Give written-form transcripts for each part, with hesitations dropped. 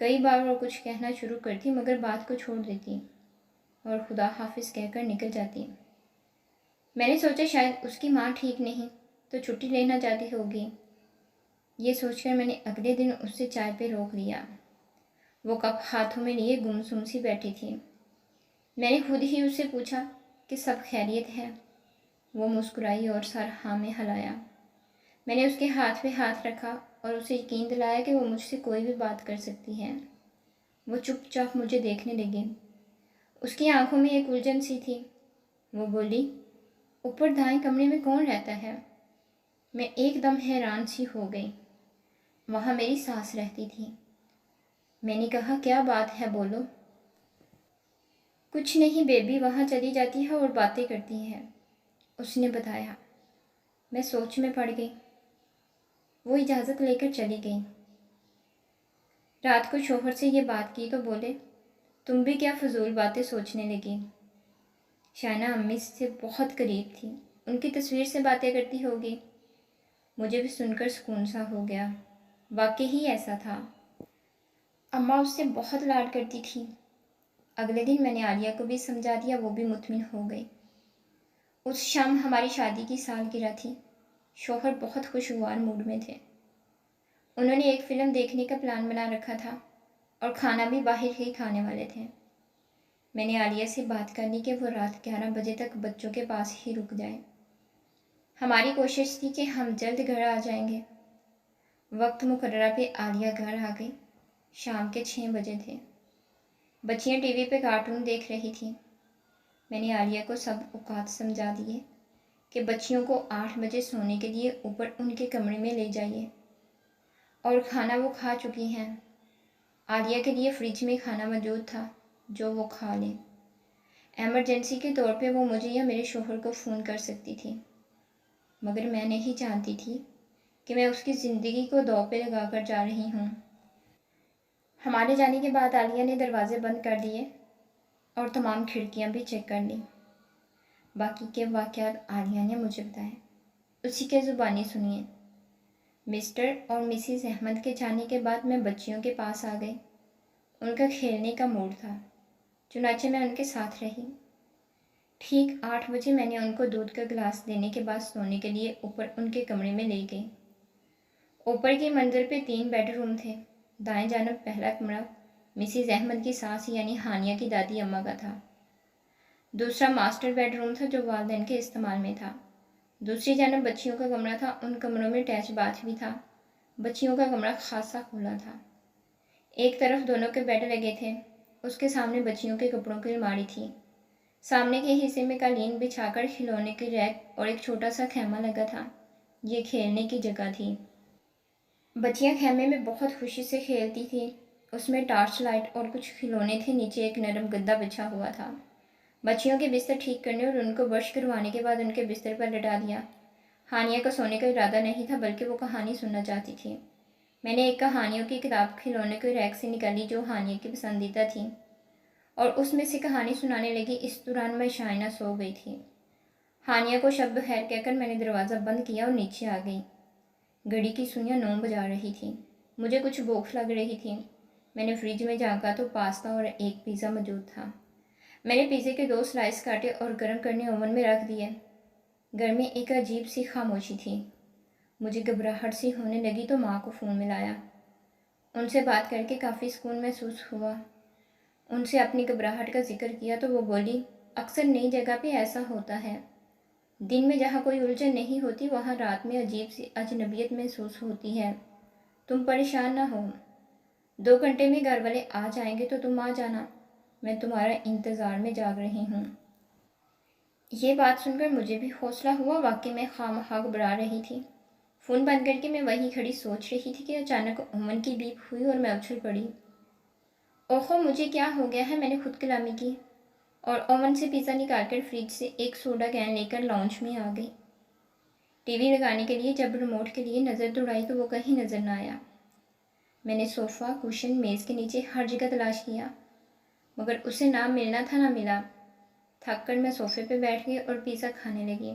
کئی بار وہ کچھ کہنا شروع کرتی مگر بات کو چھوڑ دیتی اور خدا حافظ کہہ کر نکل جاتی۔ میں نے سوچا شاید اس کی ماں ٹھیک نہیں تو چھٹی لینا چاہتی ہوگی۔ یہ سوچ کر میں نے اگلے دن اس سے چائے پہ روک لیا۔ وہ کپ ہاتھوں میں لیے گمسم سی بیٹھی تھی۔ میں نے خود ہی اس سے پوچھا کہ سب خیریت ہے؟ وہ مسکرائی اور سر ہاں میں ہلایا۔ میں نے اس کے ہاتھ پہ ہاتھ رکھا اور اسے یقین دلایا کہ وہ مجھ سے کوئی بھی بات کر سکتی ہے۔ وہ چپ چاپ مجھے دیکھنے لگی۔ اس کی آنکھوں میں ایک الجھن سی تھی۔ وہ بولی، اوپر دائیں کمرے میں کون رہتا ہے؟ میں ایک دم حیران سی ہو گئی۔ وہاں میری ساس رہتی تھی۔ میں نے کہا، کیا بات ہے بولو۔ کچھ نہیں بیبی وہاں چلی جاتی ہے اور باتیں کرتی ہے، اس نے بتایا۔ میں سوچ میں پڑ گئی۔ وہ اجازت لے کر چلی گئی۔ رات کو شوہر سے یہ بات کی تو بولے، تم بھی کیا فضول باتیں سوچنے لگی؟ شائنہ امی سے بہت قریب تھی، ان کی تصویر سے باتیں کرتی ہوگی۔ مجھے بھی سن کر سکون سا ہو گیا۔ واقعی ہی ایسا تھا۔ اماں اس سے بہت لاڈ کرتی تھی۔ اگلے دن میں نے عالیہ کو بھی سمجھا دیا، وہ بھی مطمئن ہو گئی۔ اس شام ہماری شادی کی سالگرہ تھی۔ شوہر بہت خوشگوار موڈ میں تھے۔ انہوں نے ایک فلم دیکھنے کا پلان بنا رکھا تھا اور کھانا بھی باہر ہی کھانے والے تھے۔ میں نے عالیہ سے بات کر لی کہ وہ رات 11 بجے تک بچوں کے پاس ہی رک جائے۔ ہماری کوشش تھی کہ ہم جلد گھر آ جائیں گے۔ وقت مقررہ پہ عالیہ گھر آ گئی۔ شام کے 6 بجے تھے۔ بچیاں ٹی وی پہ کارٹون دیکھ رہی تھیں۔ میں نے عالیہ کو سب اوقات سمجھا دیے کہ بچیوں کو 8 بجے سونے کے لیے اوپر ان کے کمرے میں لے جائیے، اور کھانا وہ کھا چکی ہیں۔ عالیہ کے لیے فریج میں کھانا موجود تھا جو وہ کھا لیں۔ ایمرجنسی کے طور پہ وہ مجھے یا میرے شوہر کو فون کر سکتی تھی، مگر میں نہیں جانتی تھی کہ میں اس کی زندگی کو داؤ پہ لگا کر جا رہی ہوں۔ ہمارے جانے کے بعد عالیہ نے دروازے بند کر دیے اور تمام کھڑکیاں بھی چیک کر لیں۔ باقی کے واقعات عالیہ نے مجھے بتائے، اسی کے زبانی سنیے۔ مسٹر اور مسز احمد کے جانے کے بعد میں بچیوں کے پاس آ گئی۔ ان کا کھیلنے کا موڈ تھا، چنانچہ میں ان کے ساتھ رہی۔ ٹھیک 8 بجے میں نے ان کو دودھ کا گلاس دینے کے بعد سونے کے لیے اوپر ان کے کمرے میں لے گئی۔ اوپر کی منزل پہ 3 بیڈ روم تھے۔ دائیں جانب پہلا کمرہ مسز احمد کی ساس یعنی ہانیہ کی دادی اماں کا تھا۔ دوسرا ماسٹر بیڈ روم تھا جو والدین کے استعمال میں تھا۔ دوسری جانب بچیوں کا کمرہ تھا، ان کمروں میں اٹیچ باتھ بھی تھا۔ بچیوں کا کمرہ خاصا کھلا تھا۔ ایک طرف دونوں کے بیڈ لگے تھے، اس کے سامنے بچیوں کے کپڑوں کی الماری تھی۔ سامنے کے حصے میں قالین بچھا کر کھلونے کی ریک اور ایک چھوٹا سا خیمہ لگا تھا، یہ کھیلنے کی جگہ تھی۔ بچیاں خیمے میں بہت خوشی سے کھیلتی تھیں، اس میں ٹارچ لائٹ اور کچھ کھلونے تھے، نیچے ایک نرم گدا بچھا ہوا تھا۔ بچیوں کے بستر ٹھیک کرنے اور ان کو برش کروانے کے بعد ان کے بستر پر لٹا دیا۔ ہانیہ کا سونے کا ارادہ نہیں تھا بلکہ وہ کہانی سننا چاہتی تھی۔ میں نے ایک کہانیوں کی کتاب کھلونے کے ریک سے نکالی جو ہانیہ کی پسندیدہ تھی اور اس میں سے کہانی سنانے لگی۔ اس دوران میں شائنہ سو گئی تھی۔ ہانیہ کو شب بخیر کہہ کر میں نے دروازہ بند کیا اور نیچے آ گئی۔ گھڑی کی سوئیاں 9 بجا رہی تھیں۔ مجھے کچھ بھوک لگ رہی تھی۔ میں نے فریج میں جھانکا تو پاستا اور ایک پیزا موجود تھا۔ میں نے پیزے کے 2 سلائس کاٹے اور گرم کرنے اوون میں رکھ دیے۔ گھر میں ایک عجیب سی خاموشی تھی۔ مجھے گھبراہٹ سی ہونے لگی تو ماں کو فون ملایا۔ ان سے بات کر کے کافی سکون محسوس ہوا۔ ان سے اپنی گھبراہٹ کا ذکر کیا تو وہ بولی، اکثر نئی جگہ پہ ایسا ہوتا ہے۔ دن میں جہاں کوئی الجھن نہیں ہوتی وہاں رات میں عجیب سی اجنبیت محسوس ہوتی ہے۔ تم پریشان نہ ہو، 2 گھنٹے میں گھر والے آ جائیں گے تو تم آ جانا، میں تمہارا انتظار میں جاگ رہی ہوں۔ یہ بات سن کر مجھے بھی حوصلہ ہوا، واقعی میں خواہ گھبرا رہی تھی۔ فون بند کر کے میں وہیں کھڑی سوچ رہی تھی کہ اچانک اوون کی بیپ ہوئی اور میں اچھل پڑی۔ اوہو مجھے کیا ہو گیا ہے، میں نے خود کلامی کی اور اوون سے پیزا نکال کر فریج سے ایک سوڈا کین لے کر لاؤنج میں آ گئی۔ ٹی وی لگانے کے لیے جب ریموٹ کے لیے نظر دوڑائی تو وہ کہیں نظر نہ آیا۔ میں نے صوفہ، کوشن، میز کے نیچے ہر جگہ تلاش کیا مگر اسے نہ ملنا تھا نہ ملا۔ تھک کر میں صوفے پہ بیٹھ گئی اور پیزا کھانے لگی۔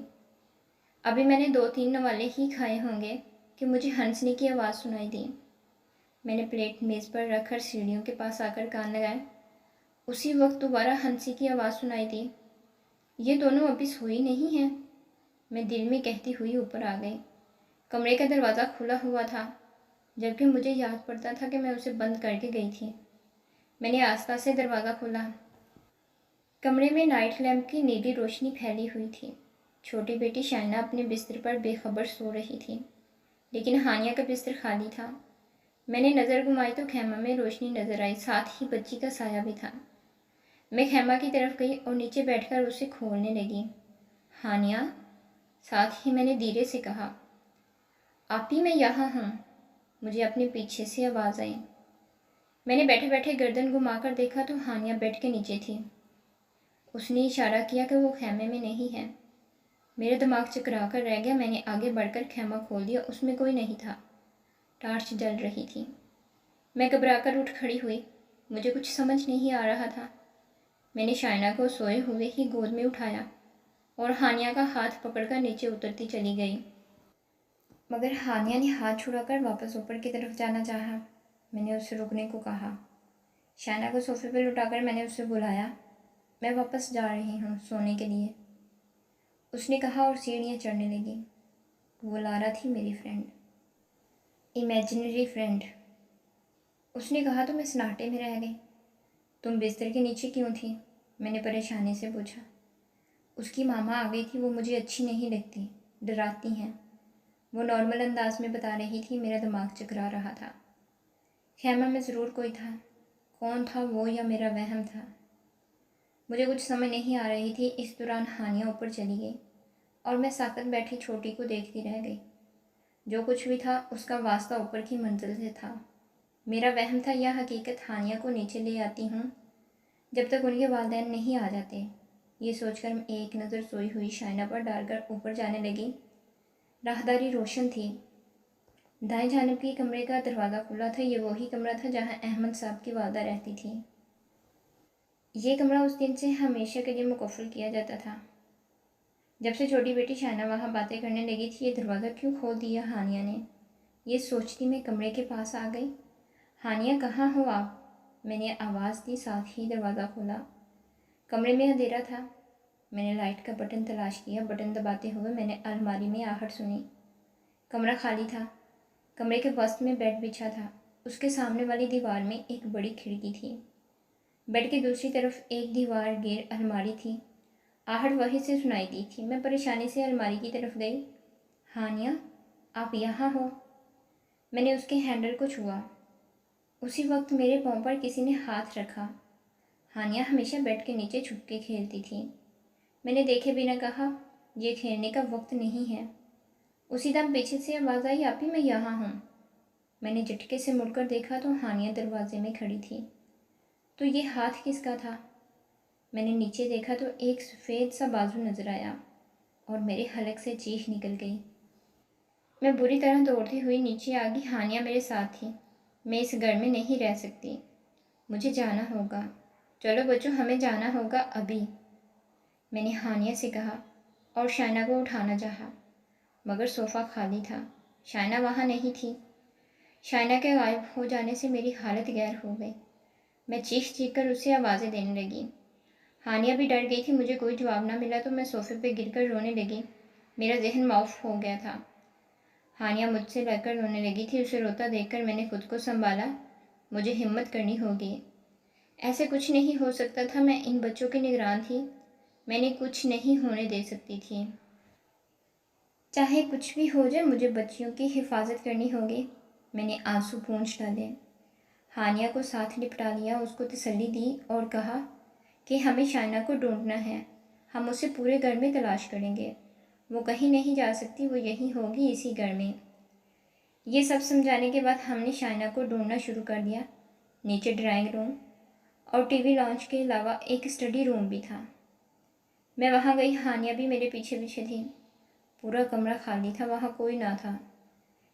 ابھی میں نے 2-3 نوالے ہی کھائے ہوں گے کہ مجھے ہنسنے کی آواز سنائی دی۔ میں نے پلیٹ میز پر رکھ کر سیڑھیوں کے پاس آ کر کان لگائے۔ اسی وقت دوبارہ ہنسی کی آواز سنائی دی۔ یہ دونوں ابھی سوئی نہیں ہیں؟ میں دل میں کہتی ہوئی اوپر آ گئی۔ کمرے کا دروازہ کھلا ہوا تھا، جبکہ مجھے یاد پڑتا تھا کہ میں اسے بند کر کے گئی تھی۔ میں نے آہستہ سے دروازہ کھولا۔ کمرے میں نائٹ لیمپ کی نیلی روشنی پھیلی ہوئی تھی۔ چھوٹی بیٹی شائنہ اپنے بستر پر بے خبر سو رہی تھی، لیکن ہانیہ کا بستر خالی تھا۔ میں نے نظر گھمائی تو خیمہ میں روشنی نظر آئی، ساتھ ہی بچی کا سایہ بھی تھا۔ میں خیمہ کی طرف گئی اور نیچے بیٹھ کر اسے کھولنے لگی۔ ہانیہ، ساتھ ہی میں نے دھیرے سے کہا، آپی میں یہاں ہوں۔ مجھے اپنے پیچھے سے آواز آئی۔ میں نے بیٹھے بیٹھے گردن گھما کر دیکھا تو ہانیہ بیڈ کے نیچے تھی۔ اس نے اشارہ کیا کہ وہ خیمے میں نہیں ہے۔ میرا دماغ چکرا کر رہ گیا۔ میں نے آگے بڑھ کر خیمہ کھول دیا، اس میں کوئی نہیں تھا۔ ٹارچ جل رہی تھی۔ میں گھبرا کر اٹھ کھڑی ہوئی۔ مجھے کچھ سمجھ نہیں آ رہا تھا۔ میں نے شائنہ کو سوئے ہوئے ہی گود میں اٹھایا اور ہانیہ کا ہاتھ پکڑ کر نیچے اترتی چلی گئی، مگر ہانیہ نے ہاتھ چھڑا کر واپس اوپر کی طرف جانا چاہا۔ میں نے اسے رکنے کو کہا۔ شائنہ کو صوفے پہ لٹا کر میں نے اسے بلایا۔ میں واپس جا رہی ہوں سونے کے لیے، اس نے کہا اور سیڑھیاں چڑھنے لگی۔ وہ لارا تھی، میری فرینڈ، امیجنری فرینڈ۔ اس نے کہا تو میں سناٹے میں رہ گئی۔ تم بستر کے نیچے کیوں تھی؟ میں نے پریشانی سے پوچھا۔ اس کی ماما آ گئی تھی، وہ مجھے اچھی نہیں لگتی، ڈراتی ہیں، وہ نارمل انداز میں بتا رہی تھی۔ میرا دماغ چکرا رہا تھا۔ خیمہ میں ضرور کوئی تھا، کون تھا وہ، یا میرا وہم تھا؟ مجھے کچھ سمجھ نہیں آ رہی تھی۔ اس دوران ہانیہ اوپر چلی گئی اور میں ساکت بیٹھی چھوٹی کو دیکھتی رہ گئی۔ جو کچھ بھی تھا اس کا واسطہ اوپر کی منزل سے تھا۔ میرا وہم تھا یا حقیقت؟ ہانیہ کو نیچے لے آتی ہوں جب تک ان کے والدین نہیں آ جاتے، یہ سوچ کر میں ایک نظر سوئی ہوئی شائنہ پر ڈال کر اوپر جانے لگی۔ راہداری روشن تھی۔ دائیں جانب کی کمرے کا دروازہ کھلا تھا۔ یہ وہی کمرہ تھا جہاں احمد صاحب کی والدہ رہتی تھی۔ یہ کمرہ اس دن سے ہمیشہ کے لیے مقفل کیا جاتا تھا۔ جب سے چھوٹی بیٹی شائنہ وہاں باتیں کرنے لگی تھی۔ یہ دروازہ کیوں کھول دیا ہانیہ نے؟ یہ سوچتی میں کمرے کے پاس آ گئی۔ ہانیہ کہاں ہو آپ؟ میں نے آواز دی، ساتھ ہی دروازہ کھولا۔ کمرے میں اندھیرا تھا۔ میں نے لائٹ کا بٹن تلاش کیا۔ بٹن دباتے ہوئے میں نے الماری میں آہٹ سنی۔ کمرہ خالی تھا۔ کمرے کے وسط میں بیڈ بچھا تھا۔ اس کے سامنے والی دیوار میں ایک بڑی کھڑکی تھی۔ بیڈ کی دوسری طرف ایک دیوار گیر الماری تھی۔ آہٹ وہیں سے سنائی دی تھی۔ میں پریشانی سے الماری کی طرف گئی۔ ہانیہ، آپ یہاں ہو؟ میں نے اس کے ہینڈل کو چھوا۔ اسی وقت میرے پاؤں پر کسی نے ہاتھ رکھا۔ ہانیہ ہمیشہ بیڈ کے نیچے چھپ کے کھیلتی تھی۔ میں نے دیکھے بنا کہا، یہ کھیلنے کا وقت نہیں ہے۔ اسی دم پیچھے سے آواز آئی، آپی میں یہاں ہوں۔ میں نے جھٹکے سے مڑ کر دیکھا تو ہانیہ دروازے میں کھڑی تھی۔ تو یہ ہاتھ کس کا تھا؟ میں نے نیچے دیکھا تو ایک سفید سا بازو نظر آیا اور میرے حلق سے چیخ نکل گئی۔ میں بری طرح دوڑتی ہوئی نیچے آ گئی۔ ہانیہ میرے ساتھ تھی۔ میں اس گھر میں نہیں رہ سکتی، مجھے جانا ہوگا۔ چلو بچوں، ہمیں جانا ہوگا ابھی، میں نے ہانیہ سے کہا اور شائنہ کو اٹھانا چاہا، مگر صوفہ خالی تھا۔ شائنہ وہاں نہیں تھی۔ شائنہ کے غائب ہو جانے سے میری حالت غیر ہو گئی۔ میں چیخ چیخ کر اسے آوازیں دینے لگی۔ ہانیہ بھی ڈر گئی تھی۔ مجھے کوئی جواب نہ ملا تو میں صوفے پہ گر کر رونے لگی۔ میرا ذہن معاف ہو گیا تھا۔ ہانیہ مجھ سے لڑ کر رونے لگی تھی۔ اسے روتا دیکھ کر میں نے خود کو سنبھالا۔ مجھے ہمت کرنی ہوگی، ایسے کچھ نہیں ہو سکتا تھا۔ میں ان بچوں کی نگران تھی، میں نے کچھ نہیں ہونے دے سکتی تھی۔ چاہے کچھ بھی ہو جائے، مجھے بچیوں کی حفاظت کرنی ہوگی۔ میں نے آنسو پونچھ ڈالے، ہانیہ کو ساتھ لپٹا لیا، اس کو تسلی دی اور کہا کہ ہمیں شائنہ کو ڈھونڈنا ہے، ہم اسے پورے گھر میں تلاش کریں گے، وہ کہیں نہیں جا سکتی، وہ یہیں ہوگی اسی گھر میں۔ یہ سب سمجھانے کے بعد ہم نے شائنہ کو ڈھونڈنا شروع کر دیا۔ نیچے ڈرائنگ روم اور ٹی وی لاؤنج کے علاوہ ایک اسٹڈی روم بھی تھا۔ میں وہاں گئی، ہانیہ بھی میرے پیچھے پیچھے تھی۔ پورا کمرہ خالی تھا، وہاں کوئی نہ تھا۔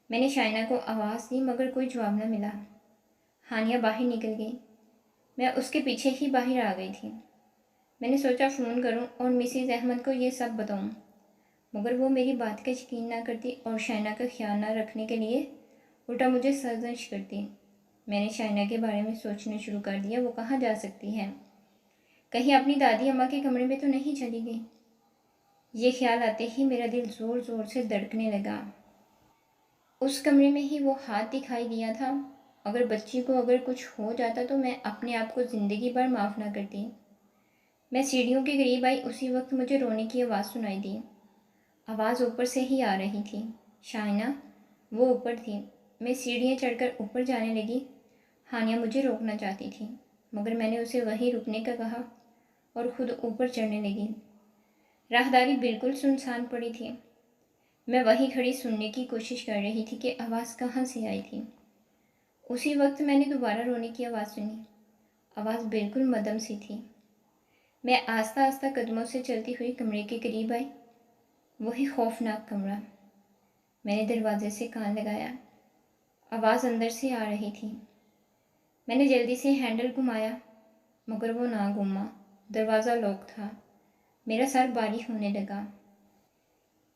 میں نے شائنہ کو آواز دی مگر کوئی جواب نہ ملا۔ ہانیہ باہر نکل گئی، میں اس کے پیچھے ہی باہر آ گئی تھی۔ میں نے سوچا فون کروں اور مسز احمد کو یہ سب بتاؤں، مگر وہ میری بات کا یقین نہ کرتی اور شائنہ کا خیال نہ رکھنے کے لیے الٹا مجھے سرزنش کرتی۔ میں نے شائنہ کے بارے میں سوچنا شروع کر دیا. وہ کہاں جا سکتی ہے؟ کہیں اپنی دادی اماں کے کمرے میں تو نہیں چلی گئی؟ یہ خیال آتے ہی میرا دل زور زور سے دھڑکنے لگا. اس کمرے میں ہی وہ ہاتھ دکھائی دیا تھا. اگر بچی کو اگر کچھ ہو جاتا تو میں اپنے آپ کو زندگی بھر معاف نہ کرتی. میں سیڑھیوں کے قریب آئی. اسی وقت مجھے رونے کی آواز سنائی دی. آواز اوپر سے ہی آ رہی تھی. شائنہ. وہ اوپر تھی. میں سیڑھیاں چڑھ کر اوپر جانے لگی. ہانیہ مجھے روکنا چاہتی تھی مگر میں نے اسے وہیں رکنے کا کہا اور خود اوپر چڑھنے لگی. راہداری بالکل سنسان پڑی تھی. میں وہیں کھڑی سننے کی کوشش کر رہی تھی کہ آواز کہاں سے آئی تھی. اسی وقت میں نے دوبارہ رونے کی آواز سنی. آواز بالکل مدھم سی تھی. میں آہستہ آہستہ قدموں سے چلتی ہوئی کمرے کے قریب آئی. وہی خوفناک کمرہ. میں نے دروازے سے کان لگایا. آواز اندر سے آ رہی تھی. میں نے جلدی سے ہینڈل گھمایا مگر وہ نہ گھوما. دروازہ لاک تھا. میرا سر بھاری ہونے لگا.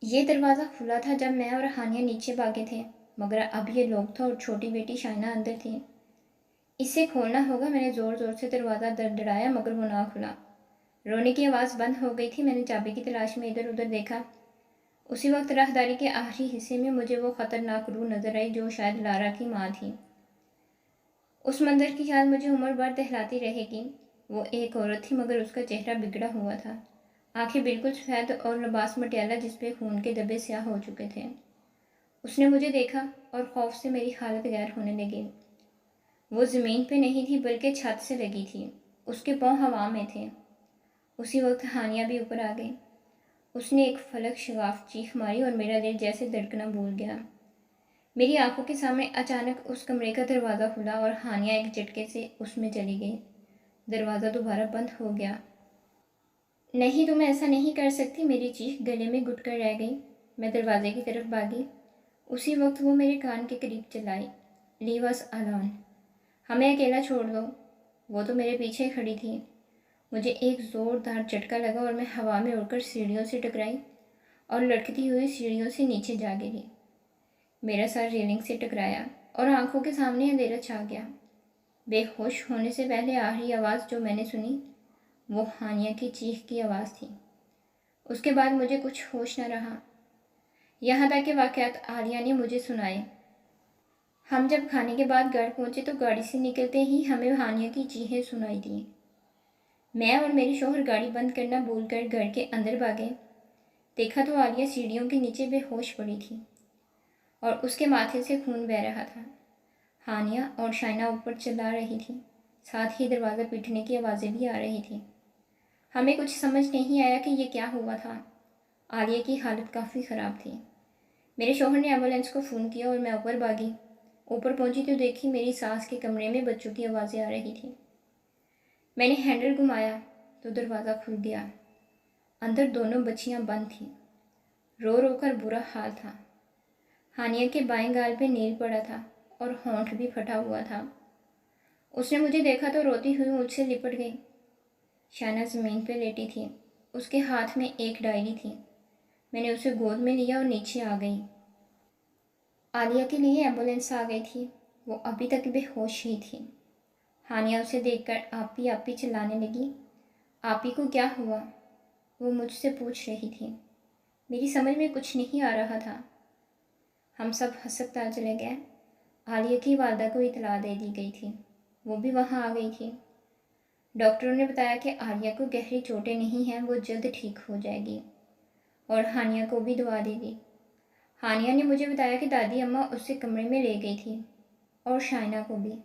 یہ دروازہ کھلا تھا جب میں اور ہانیہ نیچے بھاگے تھے مگر اب یہ لاک تھا اور چھوٹی بیٹی شائنہ اندر تھی. اسے کھولنا ہوگا. میں نے زور زور سے دروازہ دڑدڑایا مگر وہ نہ کھلا. رونے کی آواز بند ہو گئی تھی. میں نے چابی کی تلاش میں ادھر ادھر دیکھا. اسی وقت راہداری کے آخری حصے میں مجھے وہ خطرناک روح نظر آئی جو شاید لارا کی ماں تھی. اس منظر کی یاد مجھے عمر بھر دہلاتی رہے گی. وہ ایک عورت تھی مگر اس کا چہرہ بگڑا ہوا تھا. آنکھیں بالکل سفید اور لباس مٹیالہ جس پہ خون کے دھبے سیاہ ہو چکے تھے. اس نے مجھے دیکھا اور خوف سے میری حالت غیر ہونے لگی. وہ زمین پہ نہیں تھی بلکہ چھت سے لگی تھی. اس کے پاؤں ہوا میں تھے. اسی وقت ہانیہ بھی اوپر آ گئی. اس نے ایک فلک شگاف چیخ ماری اور میرا دل جیسے دھڑکنا بھول گیا. میری آنکھوں کے سامنے اچانک اس کمرے کا دروازہ کھلا اور ہانیہ ایک جھٹکے سے اس میں چلی گئی. دروازہ دوبارہ بند ہو گیا. نہیں تم ایسا نہیں کر سکتی. میری چیخ گلے میں گھٹ کر رہ گئی. میں دروازے کی طرف بھاگی. اسی وقت وہ میرے کان کے قریب چلائی. لیو اس الون. ہمیں اکیلا چھوڑ دو. وہ تو میرے پیچھے کھڑی تھی. مجھے ایک زوردار جھٹکا لگا اور میں ہوا میں اڑ کر سیڑھیوں سے ٹکرائی اور لڑکتی ہوئی سیڑھیوں سے نیچے جا گری. میرا سر ریلنگ سے ٹکرایا اور آنکھوں کے سامنے اندھیرا چھا گیا. بے ہوش ہونے سے پہلے آخری آواز جو میں نے سنی وہ ہانیہ کی چیخ کی آواز تھی. اس کے بعد مجھے کچھ ہوش نہ رہا. یہاں تک کہ واقعات عالیہ نے مجھے سنائے. ہم جب کھانے کے بعد گھر پہنچے تو گاڑی سے نکلتے ہی ہمیں ہانیہ کی چیخیں سنائی دیں. میں اور میری شوہر گاڑی بند کرنا بھول کر گھر کے اندر بھاگے. دیکھا تو عالیہ سیڑھیوں کے نیچے بے ہوش پڑی تھی اور اس کے ماتھے سے خون بہہ رہا تھا. ہانیہ اور شائنہ اوپر چلا رہی تھی. ساتھ ہی دروازہ پیٹنے کی آوازیں بھی آ رہی تھیں. ہمیں کچھ سمجھ نہیں آیا کہ یہ کیا ہوا تھا. عالیہ کی حالت کافی خراب تھی. میرے شوہر نے ایمبولینس کو فون کیا اور میں اوپر بھاگی. اوپر پہنچی تو دیکھی میری ساس کے کمرے میں بچوں کی آوازیں آ رہی تھیں. میں نے ہینڈل گھمایا تو دروازہ کھل گیا. اندر دونوں بچیاں بند تھیں. رو رو کر برا حال تھا. ہانیہ کے بائیں گال پہ نیل پڑا تھا اور ہونٹ بھی پھٹا ہوا تھا. اس نے مجھے دیکھا تو روتی ہوئی مجھ سے لپٹ گئی. شائنہ زمین پہ لیٹی تھی. اس کے ہاتھ میں ایک ڈائری تھی. میں نے اسے گود میں لیا اور نیچے آ گئی. عالیہ کے لیے ایمبولینس آ گئی تھی. وہ ابھی تک بے ہوش ہی تھی. ہانیہ اسے دیکھ کر آپی چلانے لگی. آپی کو کیا ہوا؟ وہ مجھ سے پوچھ رہی تھی. میری سمجھ میں کچھ نہیں آ رہا تھا. ہم سب ہسپتال چلے گئے. عالیہ کی والدہ کو اطلاع دے دی گئی تھی. وہ بھی وہاں آ گئی تھی. ڈاکٹروں نے بتایا کہ عالیہ کو گہری چوٹیں نہیں ہیں. وہ جلد ٹھیک ہو جائے گی اور ہانیہ کو بھی دعا دے دی. ہانیہ نے مجھے بتایا کہ دادی اماں اسے کمرے میں لے گئی تھی اور شائنہ کو بھی.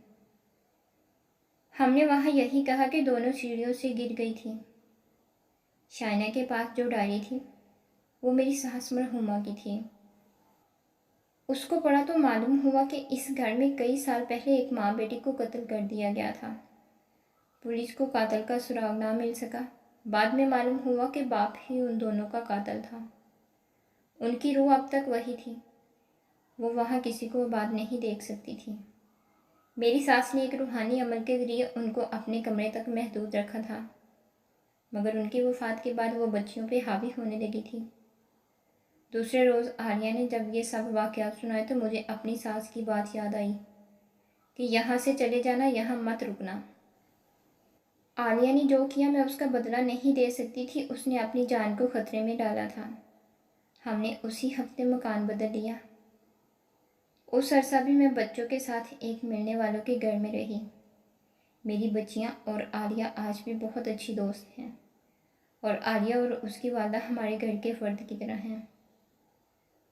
ہم نے وہاں یہی کہا کہ دونوں سیڑھیوں سے گر گئی تھی. شائنہ کے پاس جو ڈائری تھی وہ میری ساس مرحومہ کی تھی. اس کو پڑھا تو معلوم ہوا کہ اس گھر میں کئی سال پہلے ایک ماں بیٹی کو قتل کر دیا گیا تھا. پولیس کو قاتل کا سراغ نہ مل سکا. بعد میں معلوم ہوا کہ باپ ہی ان دونوں کا قاتل تھا. ان کی روح اب تک وہی تھی. وہ وہاں کسی کو آباد نہیں دیکھ سکتی تھی. میری ساس نے ایک روحانی عمل کے ذریعے ان کو اپنے کمرے تک محدود رکھا تھا مگر ان کی وفات کے بعد وہ بچیوں پہ حاوی ہونے لگی تھی. دوسرے روز عالیہ نے جب یہ سب واقعات سنائے تو مجھے اپنی ساس کی بات یاد آئی کہ یہاں سے چلے جانا، یہاں مت رکنا۔ عالیہ نے جو کیا میں اس کا بدلہ نہیں دے سکتی تھی، اس نے اپنی جان کو خطرے میں ڈالا تھا۔ ہم نے اسی ہفتے مکان بدل لیا۔ اس عرصہ بھی میں بچوں کے ساتھ ایک ملنے والوں کے گھر میں رہی۔ میری بچیاں اور عالیہ آج بھی بہت اچھی دوست ہیں، اور عالیہ اور اس کی والدہ ہمارے گھر کے فرد کی طرح ہیں۔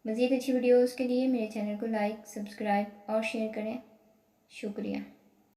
مزید اچھی ویڈیوز کے لیے میرے چینل کو لائک، سبسکرائب اور شیئر کریں۔ شکریہ۔